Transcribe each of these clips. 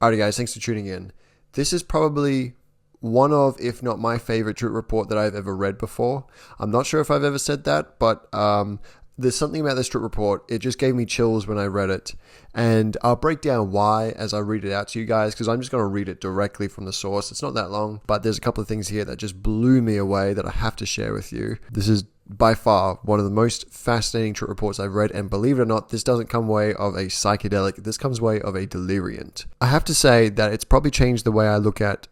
Alrighty guys, thanks for tuning in. This is probably one of, if not my favorite trip report that I've ever read before. I'm not sure if I've ever said that, but there's something about this trip report. It just gave me chills when I read it. And I'll break down why as I read it out to you guys, because I'm just going to read it directly from the source. It's not that long, but there's a couple of things here that just blew me away that I have to share with you. This is by far one of the most fascinating trip reports I've read, and believe it or not, this doesn't come way of a psychedelic, this comes way of a deliriant. I have to say that it's probably changed the way I look at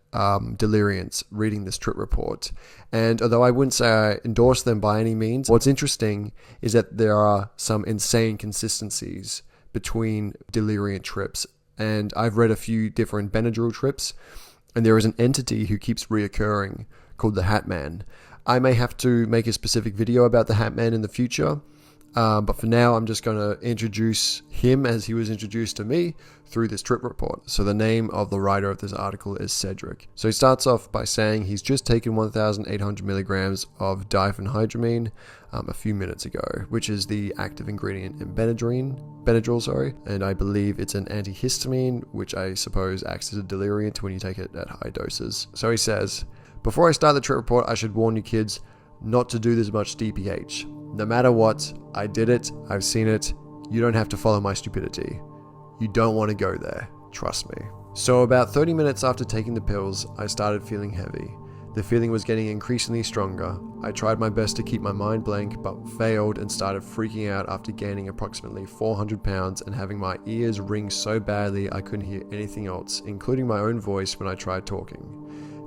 deliriants reading this trip report, and although I wouldn't say I endorse them by any means, what's interesting is that there are some insane consistencies between deliriant trips, and I've read a few different Benadryl trips, and there is an entity who keeps reoccurring called the Hatman. I may have to make a specific video about the Hatman in the future, but for now I'm just going to introduce him as he was introduced to me through this trip report. So the name of the writer of this article is Cedric. So he starts off by saying he's just taken 1,800 milligrams of diphenhydramine a few minutes ago, which is the active ingredient in Benadryl, and I believe it's an antihistamine, which I suppose acts as a deliriant when you take it at high doses. So he says, "Before I start the trip report, I should warn you kids not to do this much DPH. No matter what, I did it, I've seen it, you don't have to follow my stupidity. You don't want to go there, trust me." So about 30 minutes after taking the pills, I started feeling heavy. The feeling was getting increasingly stronger. I tried my best to keep my mind blank, but failed and started freaking out after gaining approximately 400 pounds and having my ears ring so badly I couldn't hear anything else, including my own voice when I tried talking.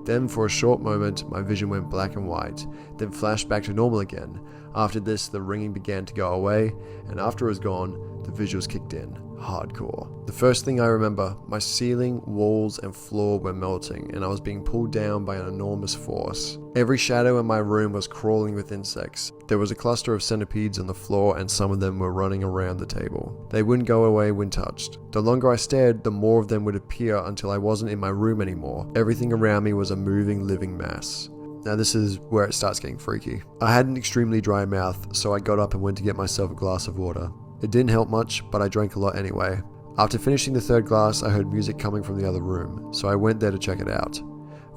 Then for a short moment, my vision went black and white, then flashed back to normal again. After this, the ringing began to go away, and after it was gone, the visuals kicked in, hardcore. The first thing I remember, my ceiling, walls, and floor were melting, and I was being pulled down by an enormous force. Every shadow in my room was crawling with insects. There was a cluster of centipedes on the floor, and some of them were running around the table. They wouldn't go away when touched. The longer I stared, the more of them would appear until I wasn't in my room anymore. Everything around me was a moving, living mass. Now this is where it starts getting freaky. I had an extremely dry mouth, so I got up and went to get myself a glass of water. It didn't help much, but I drank a lot anyway. After finishing the third glass, I heard music coming from the other room, so I went there to check it out.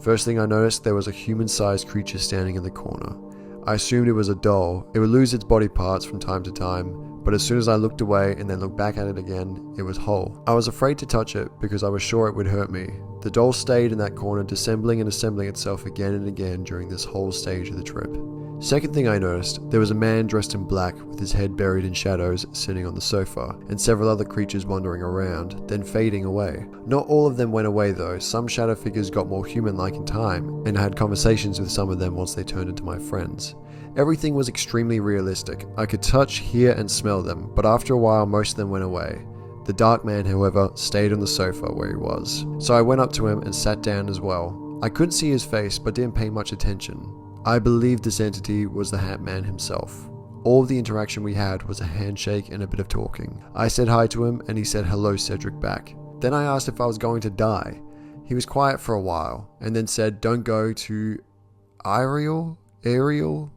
First thing I noticed, there was a human-sized creature standing in the corner. I assumed it was a doll. It would lose its body parts from time to time, but as soon as I looked away and then looked back at it again, it was whole. I was afraid to touch it because I was sure it would hurt me. The doll stayed in that corner, dissembling and assembling itself again and again during this whole stage of the trip. Second thing I noticed, there was a man dressed in black with his head buried in shadows sitting on the sofa, and several other creatures wandering around, then fading away. Not all of them went away though. Some shadow figures got more human-like in time, and I had conversations with some of them once they turned into my friends. Everything was extremely realistic. I could touch, hear, and smell them, but after a while most of them went away. The dark man, however, stayed on the sofa where he was. So I went up to him and sat down as well. I couldn't see his face, but didn't pay much attention. I believed this entity was the Hatman himself. All of the interaction we had was a handshake and a bit of talking. I said hi to him and he said hello Cedric back. Then I asked if I was going to die. He was quiet for a while and then said don't go to Ariel? I'm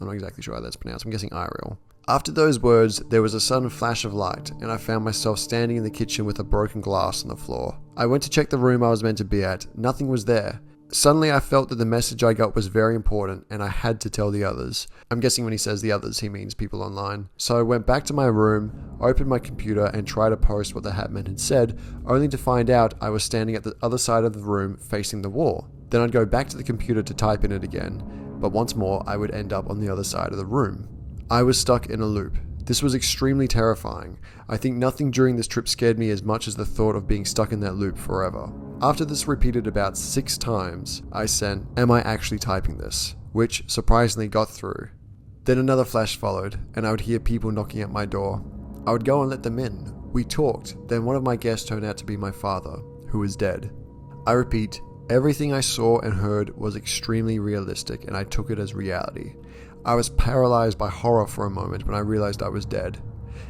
not exactly sure how that's pronounced. I'm guessing Ariel. After those words, there was a sudden flash of light and I found myself standing in the kitchen with a broken glass on the floor. I went to check the room I was meant to be at. Nothing was there. Suddenly I felt that the message I got was very important and I had to tell the others. I'm guessing when he says the others, he means people online. So I went back to my room, opened my computer and tried to post what the Hatman had said, only to find out I was standing at the other side of the room facing the wall. Then I'd go back to the computer to type in it again, but once more I would end up on the other side of the room. I was stuck in a loop. This was extremely terrifying. I think nothing during this trip scared me as much as the thought of being stuck in that loop forever. After this repeated about 6 times, I sent, "Am I actually typing this?" which surprisingly got through. Then another flash followed, and I would hear people knocking at my door. I would go and let them in. We talked, then one of my guests turned out to be my father, who was dead. I repeat, everything I saw and heard was extremely realistic, and I took it as reality. I was paralyzed by horror for a moment when I realized I was dead.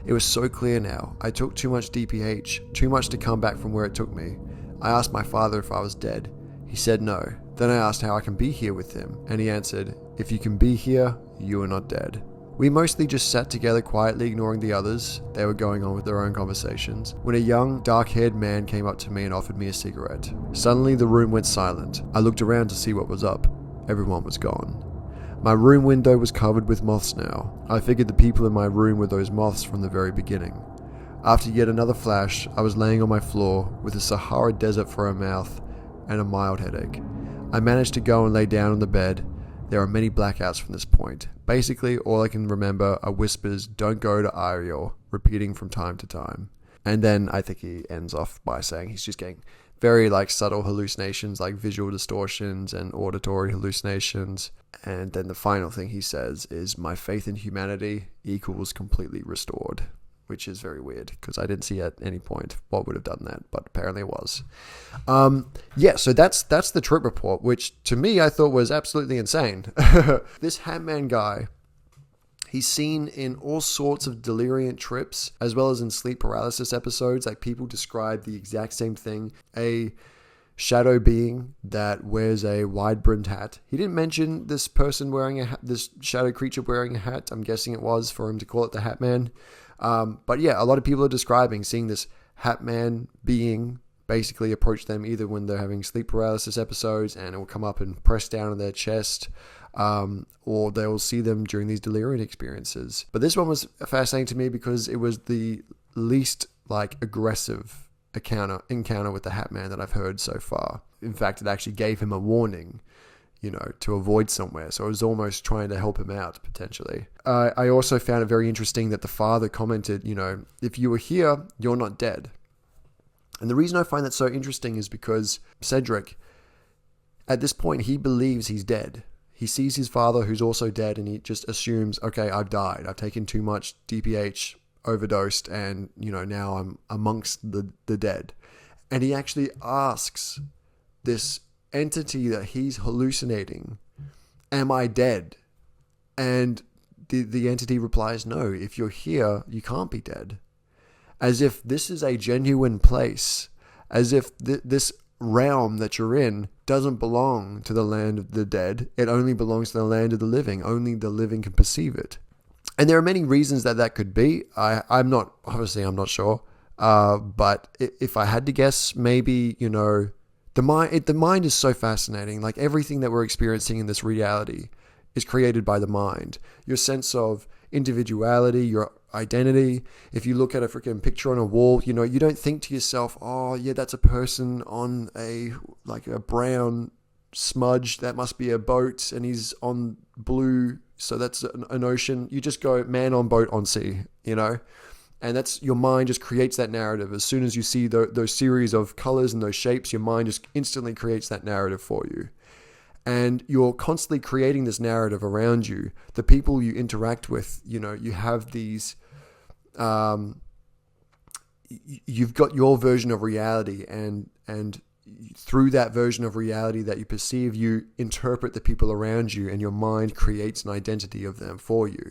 It was so clear now. I took too much DPH, too much to come back from where it took me. I asked my father if I was dead. He said no. Then I asked how I can be here with him, and he answered, "If you can be here, you are not dead." We mostly just sat together quietly, ignoring the others. They were going on with their own conversations, when a young, dark-haired man came up to me and offered me a cigarette. Suddenly, the room went silent. I looked around to see what was up. Everyone was gone. My room window was covered with moths now. I figured the people in my room were those moths from the very beginning. After yet another flash, I was laying on my floor with the Sahara Desert for a mouth and a mild headache. I managed to go and lay down on the bed. There are many blackouts from this point. Basically, all I can remember are whispers, "Don't go to Ariel," repeating from time to time. And then I think he ends off by saying he's just getting very subtle hallucinations, like visual distortions and auditory hallucinations. And then the final thing he says is, "My faith in humanity equals completely restored," which is very weird because I didn't see at any point what would have done that, but apparently it was. So that's the trip report, which to me I thought was absolutely insane. This Hatman guy, he's seen in all sorts of delirium trips, as well as in sleep paralysis episodes. Like, people describe the exact same thing. A shadow being that wears a wide-brimmed hat. He didn't mention this person wearing a hat, this shadow creature wearing a hat. I'm guessing it was for him to call it the Hatman. But yeah, a lot of people are describing seeing this Hatman being basically approach them either when they're having sleep paralysis episodes and it will come up and press down on their chest, or they will see them during these delirium experiences. But this one was fascinating to me because it was the least aggressive encounter with the Hatman that I've heard so far. In fact, it actually gave him a warning, to avoid somewhere. So it was almost trying to help him out, potentially. I also found it very interesting that the father commented, "If you were here, you're not dead." And the reason I find that so interesting is because Cedric, at this point, he believes he's dead. He sees his father, who's also dead, and he just assumes, okay, I've died. I've taken too much DPH, overdosed, and, now I'm amongst the dead. And he actually asks this entity that he's hallucinating, "Am I dead?" And the entity replies, "No, if you're here, you can't be dead." As if this is a genuine place, as if this realm that you're in doesn't belong to the land of the dead. It only belongs to the land of the living. Only the living can perceive it. And there are many reasons that could be. I'm not sure. But if I had to guess, maybe, the mind is so fascinating. Like, everything that we're experiencing in this reality is created by the mind. Your sense of individuality, your identity. If you look at a freaking picture on a wall, you don't think to yourself, "Oh yeah, that's a person on a brown smudge. That must be a boat, and he's on blue, so that's an ocean." You just go, "Man on boat on sea," And that's, your mind just creates that narrative. As soon as you see those series of colors and those shapes, your mind just instantly creates that narrative for you. And you're constantly creating this narrative around you. The people you interact with, you have these, you've got your version of reality, and through that version of reality that you perceive, you interpret the people around you, and your mind creates an identity of them for you.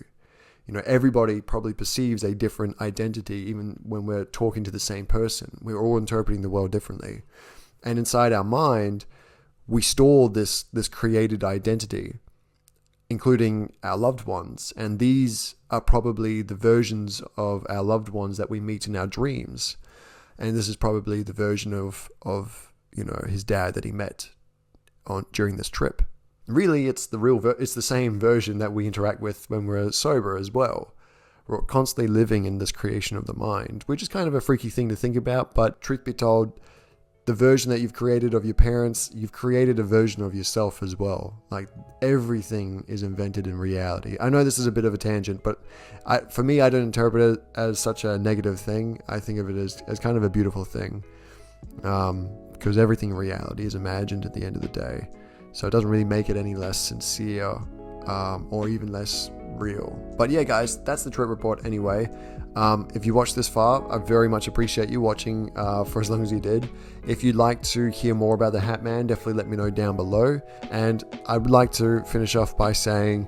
Everybody probably perceives a different identity, even when we're talking to the same person. We're all interpreting the world differently. And inside our mind, we store this created identity, including our loved ones. And these are probably the versions of our loved ones that we meet in our dreams. And this is probably the version of his dad that he met during this trip. Really, it's the same version that we interact with when we're sober as well. We're constantly living in this creation of the mind, which is kind of a freaky thing to think about. But truth be told, the version that you've created of your parents, you've created a version of yourself as well. Like, everything is invented in reality. I know this is a bit of a tangent, but for me, I don't interpret it as such a negative thing. I think of it as kind of a beautiful thing, because everything in reality is imagined at the end of the day. So it doesn't really make it any less sincere, or even less real. But yeah, guys, that's the trip report anyway. If you watched this far, I very much appreciate you watching for as long as you did. If you'd like to hear more about the Hatman, definitely let me know down below. And I would like to finish off by saying,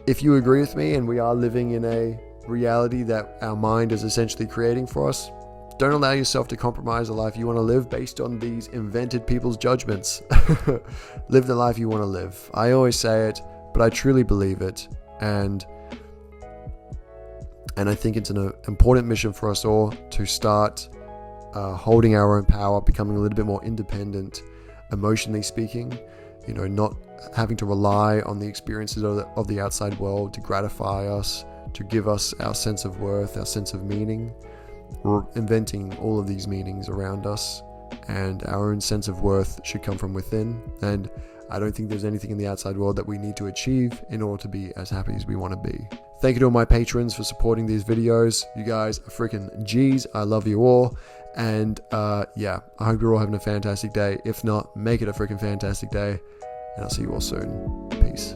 if you agree with me and we are living in a reality that our mind is essentially creating for us, don't allow yourself to compromise the life you want to live based on these invented people's judgments. Live the life you want to live. I always say it, but I truly believe it. And I think it's an important mission for us all to start holding our own power, becoming a little bit more independent, emotionally speaking, not having to rely on the experiences of the outside world to gratify us, to give us our sense of worth, our sense of meaning. We're inventing all of these meanings around us, and our own sense of worth should come from within. And I don't think there's anything in the outside world that we need to achieve in order to be as happy as we want to be. Thank you to all my patrons for supporting these videos. You guys are freaking G's. I love you all. And I hope you're all having a fantastic day. If not, make it a freaking fantastic day. And I'll see you all soon. Peace.